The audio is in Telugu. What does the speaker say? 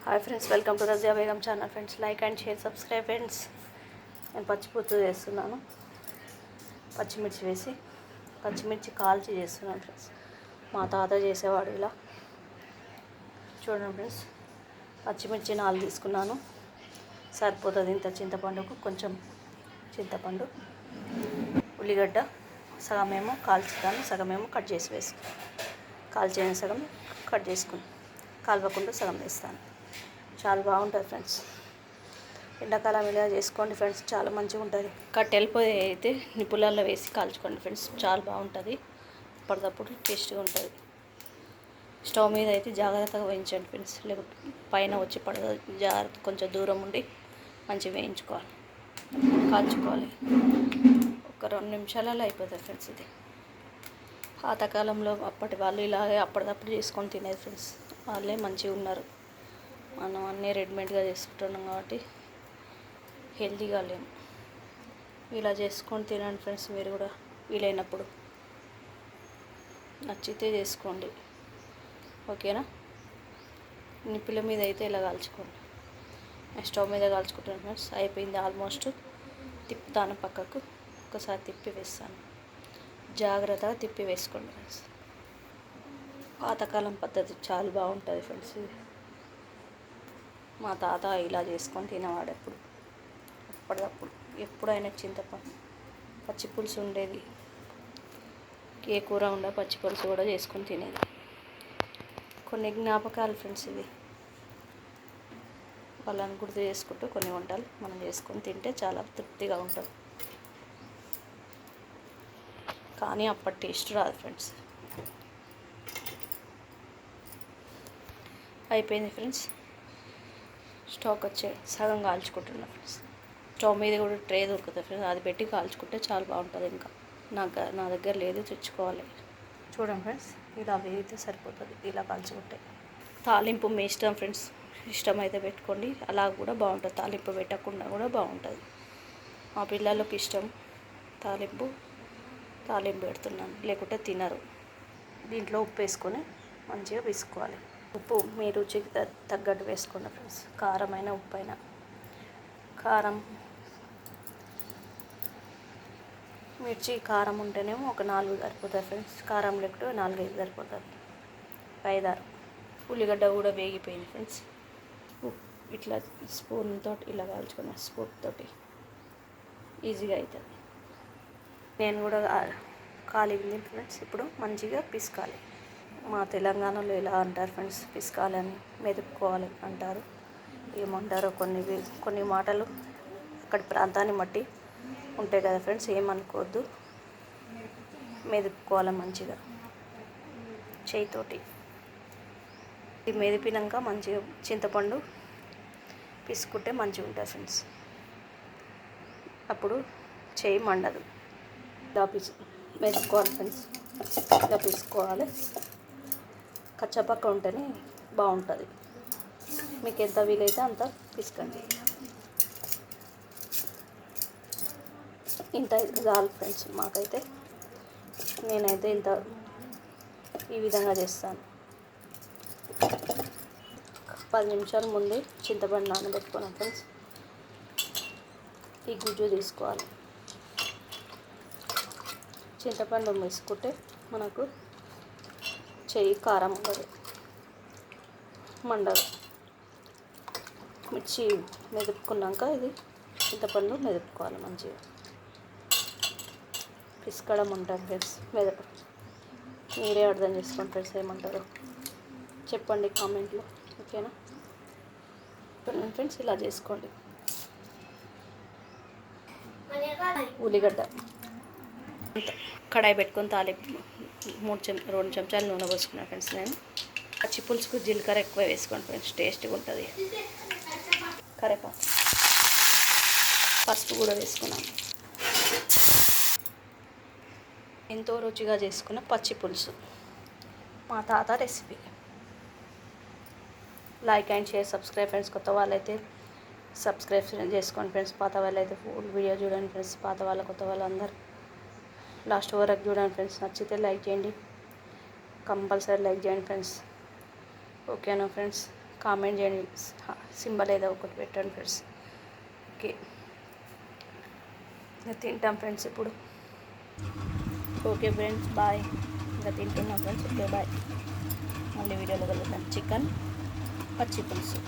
Hi friends, welcome to Razia Begum channel. Friends, like and share, subscribe. Friends, నేను పచ్చిపుత్తు చేస్తున్నాను. పచ్చిమిర్చి వేసి పచ్చిమిర్చి కాల్చి చేస్తున్నాను. ఫ్రెండ్స్, మా తాత చేసేవాడు ఇలా. చూడండి ఫ్రెండ్స్, పచ్చిమిర్చి 4 తీసుకున్నాను. సరిపోతుంది ఇంత చింతపండుకు. కొంచెం చింతపండు, ఉల్లిగడ్డ సగమేమో కాల్చుతాను, సగమేమో కట్ చేసి వేసుకుని, కాల్చిన సగం కట్ చేసుకుని కాల్వకుండా సగం వేస్తాను. చాలా బాగుంటుంది ఫ్రెండ్స్. ఎండాకాలం ఇలా చేసుకోండి ఫ్రెండ్స్, చాలా మంచిగా ఉంటుంది. కట్టెల పొయ్యి అయితే నిప్పులలో వేసి కాల్చుకోండి ఫ్రెండ్స్, చాలా బాగుంటుంది. అప్పటికప్పుడు టేస్ట్గా ఉంటుంది. స్టవ్ మీద అయితే జాగ్రత్తగా వేయించండి ఫ్రెండ్స్, లేకపోతే పైన వచ్చి పడదు. జాగ్రత్త, కొంచెం దూరం ఉండి మంచిగా వేయించుకోవాలి, కాల్చుకోవాలి. ఒక 2 నిమిషాలలో అయిపోతుంది ఫ్రెండ్స్. ఇది పాతకాలంలో అప్పటి వాళ్ళు ఇలాగే అప్పటికప్పుడు చేసుకొని తినేది ఫ్రెండ్స్. వాళ్ళే మంచిగా ఉన్నారు. మనం అన్నీ రెడీమేడ్గా చేసుకుంటున్నాం కాబట్టి హెల్తీగా లేము. ఇలా చేసుకొని తినండి ఫ్రెండ్స్. మీరు కూడా వీలైనప్పుడు నచ్చితే చేసుకోండి, ఓకేనా. నిప్పుల మీద అయితే ఇలా కాల్చుకోండి. నేను స్టవ్ మీద కాల్చుకుంటాను ఫ్రెండ్స్. అయిపోయింది ఆల్మోస్ట్. తిప్పుతాను పక్కకు, ఒకసారి తిప్పి వేస్తాను. జాగ్రత్తగా తిప్పి వేసుకోండి ఫ్రెండ్స్. పాతకాలం పద్ధతి చాలా బాగుంటుంది ఫ్రెండ్స్. ఇది మా తాత ఇలా చేసుకొని తినేవాడు అప్పటికప్పుడు. ఎప్పుడైనా చింతపండు పచ్చి పులుసు ఉండేది. ఏ కూర ఉండే పచ్చి పులుసు కూడా చేసుకొని తినేది. కొన్ని జ్ఞాపకాలు ఫ్రెండ్స్ ఇవి. వాళ్ళని గుర్తు చేసుకుంటూ కొన్ని వంటలు మనం చేసుకొని తింటే చాలా తృప్తిగా ఉంటుంది. కానీ అప్పటి టేస్ట్ రాదు ఫ్రెండ్స్. అయిపోయింది ఫ్రెండ్స్. స్టవ్కి వచ్చే సగం కాల్చుకుంటున్నా ఫ్రెండ్స్. స్టవ్ మీద కూడా ట్రే దొరుకుతుంది ఫ్రెండ్స్, అది పెట్టి కాల్చుకుంటే చాలా బాగుంటుంది. ఇంకా నా దగ్గర లేదు, తెచ్చుకోవాలి. చూడండి ఫ్రెండ్స్, ఇలా వేగితే సరిపోతుంది. ఇలా కాల్చుకుంటే తాలింపు మీ ఇష్టం ఫ్రెండ్స్. ఇష్టమైతే పెట్టుకోండి, అలా కూడా బాగుంటుంది. తాలింపు పెట్టకుండా కూడా బాగుంటుంది. మా పిల్లలకి ఇష్టం తాలింపు పెడుతున్నాను, లేకుంటే తినరు. దీంట్లో ఉప్పు వేసుకొని మంచిగా వేసుకోవాలి. ఉప్పు మీ రుచికి తగ్గట్టు వేసుకోండి ఫ్రెండ్స్. కారమైన ఉప్పు అయినా. కారం, మిర్చి కారం ఉంటేనేమో ఒక 4 సరిపోతుంది ఫ్రెండ్స్. కారం లేకపోతే 4-5 సరిపోతుంది, 5-6. ఉల్లిగడ్డ కూడా వేగిపోయింది ఫ్రెండ్స్. ఇట్లా స్పూన్ తోటి ఇలా కాల్చుకున్న స్పూన్ తోటి ఈజీగా అవుతుంది. నేను కూడా కాలింది ఫ్రెండ్స్. ఇప్పుడు మంచిగా పిసకాలి. మా తెలంగాణలో ఎలా అంటారు ఫ్రెండ్స్, పిసకాలని, మెదుపుకోవాలి అంటారు. ఏమంటారో కొన్ని మాటలు అక్కడి ప్రాంతాన్ని బట్టి ఉంటాయి కదా ఫ్రెండ్స్, ఏమనుకోవద్దు. మెదుపుకోవాలి మంచిగా చేయితోటి. ఇది మెదిపినాక మంచిగా చింతపండు పిసుకుంటే మంచిగా ఉంటుంది ఫ్రెండ్స్. అప్పుడు చేయి మండదు. ఇలా మెదుపుకోవాలి ఫ్రెండ్స్, ఇలా పిసుకోవాలి. కచ్చపక్క ఉంటేనే బాగుంటుంది. మీకు ఎంత వీలైతే అంత పిసకండి. ఇంత చాలు ఫ్రెండ్స్ మాకైతే. నేనైతే ఈ విధంగా చేస్తాను. 10 నిమిషాల ముందే చింతపండు నానబెట్టుకున్నాను ఫ్రెండ్స్. ఈ గుజ్జు తీసుకోవాలి. చింతపండు వేసుకుంటే మనకు చెయ్యి కారం ఉండదు, మండదు. మిర్చి మెదుపుకున్నాక ఇది చింతపండు మెదుపుకోవాలి మంచిగా. పిసకడం ఉంటుంది ఫ్రెండ్స్, మెదప. మీరే అర్థం చేసుకోండి ఫ్రెండ్స్, ఏమంటారో చెప్పండి కామెంట్లో, ఓకేనా. ఫ్రెండ్స్, ఇలా చేసుకోండి. ఉల్లిగడ్డ కడాయి పెట్టుకొని తాలింపు 2 చెంచాలు నూనె పోసుకున్నాను ఫ్రెండ్స్. నేను పచ్చి పులుసుకు జీలకర్ర ఎక్కువ వేసుకోండి ఫ్రెండ్స్, టేస్ట్గా ఉంటుంది. కరివేపాకు, పసుపు కూడా వేసుకున్నాను. ఎంతో రుచిగా చేసుకున్న పచ్చి పులుసు, మా తాత recipe. Like and share, subscribe friends. కొత్త వాళ్ళైతే సబ్స్క్రైబ్ చేసుకోండి ఫ్రెండ్స్. పాత వాళ్ళైతే ఫుల్ వీడియో చూడండి ఫ్రెండ్స్. పాత వాళ్ళ కొత్త వాళ్ళు అందరు లాస్ట్ వరకు చూడండి ఫ్రెండ్స్. నచ్చితే లైక్ చేయండి, కంపల్సరీ లైక్ చేయండి ఫ్రెండ్స్, ఓకేనా ఫ్రెండ్స్. కామెంట్ చేయండి, సింబల్ ఏదో ఒకటి పెట్టండి ఫ్రెండ్స్. ఓకే, ఇంకా తింటాం ఫ్రెండ్స్ ఇప్పుడు. Okay friends, bye. ఇంకా తింటున్నాం ఫ్రెండ్స్. Okay, bye. మళ్ళీ వీడియోలో కలుగుతాం. చికెన్ పచ్చి పులుసు.